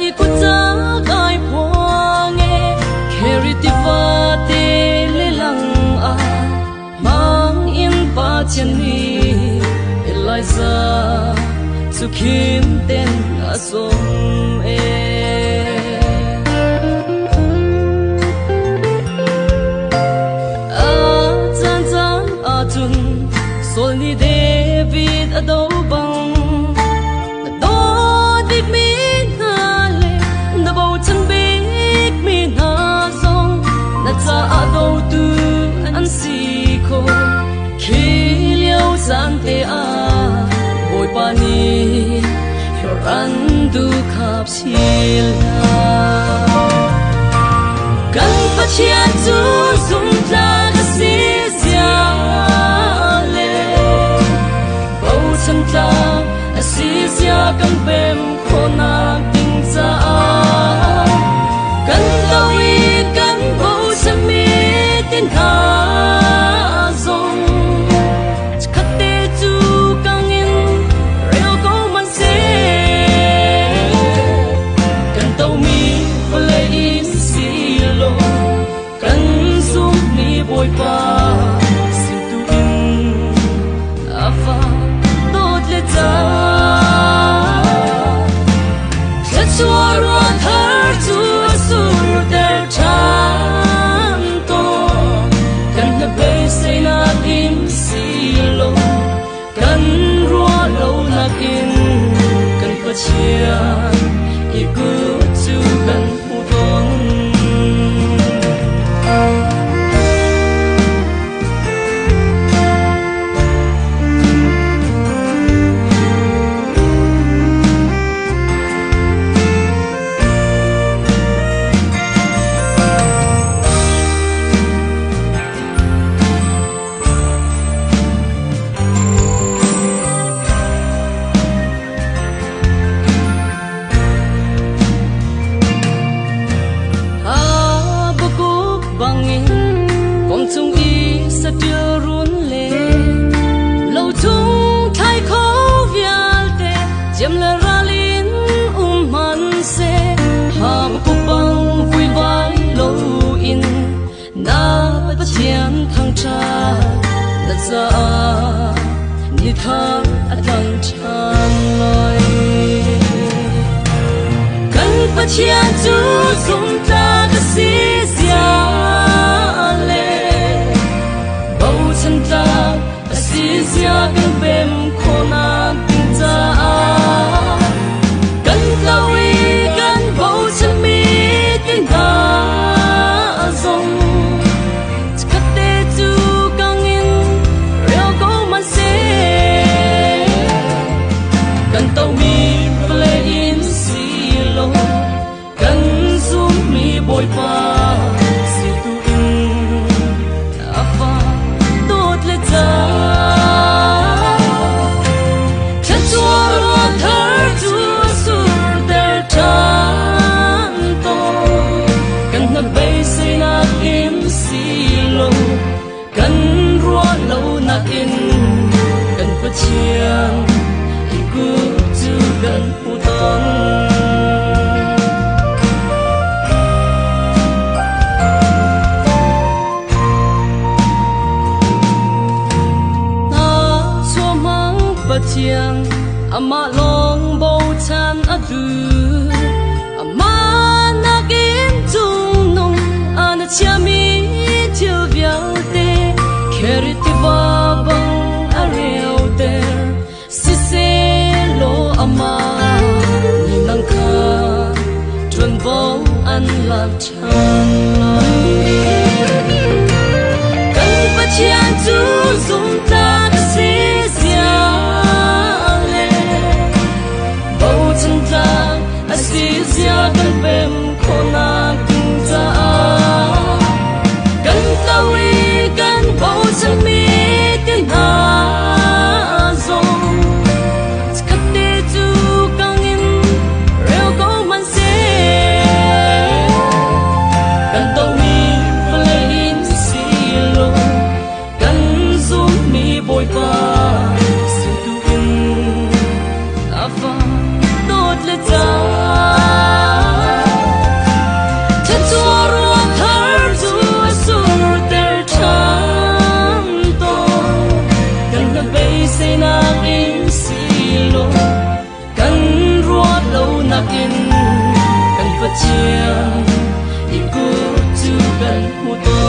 i kutsa kai phuange kheritiva te le lang a mang in pa chen ni Eliza su kim ten asom e a chan chan a chun sol ni David ado bang do dik mi na le na bo chan bik mi na song na cha ado tu an si ko khi liao san te a boy pani your andu khap sila kan pachian tu sum ta ka si sia le bo chan ta si sia kan bem khona ting cha kan tawi kan bo chan mi tin ha zong khate tu kang in real go man se kan tau mi play in silo kan zoom mi boy pa sim tu in afa dot le ta let's war on her to sur der chanto kan na bay say na in silo kan rua lo na in kan pachia i good to kan pudon chung i sa tir run le lo chung thai kho vial te jem la ralin man se ha ko bang vui vai lo in na pa chian thang cha na za ni thang atang chan loi kan pa chian chu sum ta ka si sia chân ta si sia kan bem khona tin cha kan lawi kan bo chân mi tin ha zong khate tu kang in real go man se kan tau mi play in silo kan zoom mi boy pa in kan pachian i good to kan pudon na so mang pachian ama long bo chan adu ama nakin tung nong ana chami chiu vial te kheritiva ama ni nang kha tron bom an lam chan lai kan pachian tu zum ta si sia le bo chan ta si sia kan bem khona tin cha kan tawi kan bo chan mi tin ha Afa dot le ta chiên in cô chu gần một